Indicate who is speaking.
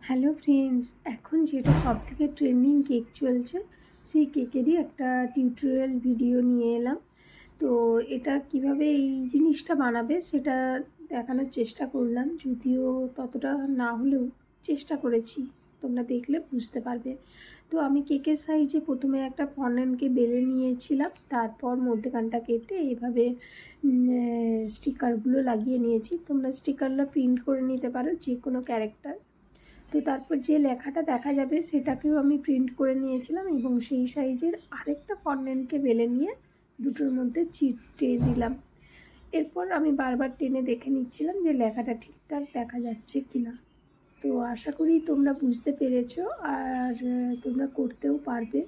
Speaker 1: Hello friends, এখন যেটা সবথেকে ট্রেন্ডিং কেক চলছে সেই কেকেরই একটা টিউটোরিয়াল ভিডিও নিয়ে এলাম। তো এটা কিভাবে এই জিনিসটা বানাবে সেটা দেখানোর চেষ্টা করলাম, যদিও ততটা না হলেও চেষ্টা করেছি, তোমরা দেখলে বুঝতে পারবে। তো আমি কেকের সাইজে প্রথমে একটা ফন্ডেন্টকে বেলে নিয়েছিলাম, তারপর মধ্যেখানটা কেটে এইভাবে স্টিকারগুলো লাগিয়ে নিয়েছি। তোমরা স্টিকারগুলো প্রিন্ট করে নিতে পারো, যে কোনো ক্যারেক্টার। তো তারপর যে লেখাটা দেখা যাবে সেটাকেও আমি প্রিন্ট করে নিয়েছিলাম এবং সেই সাইজের আরেকটা ফন্ডেন্টকে বেলে নিয়ে দুটোর মধ্যে চিপটে দিলাম। এরপর আমি বারবার টেনে দেখে নিচ্ছিলাম যে লেখাটা ঠিকঠাক দেখা যাচ্ছে কি না। তো আশা করি তোমরা বুঝতে পেরেছো আর তোমরা করতেও পারবে।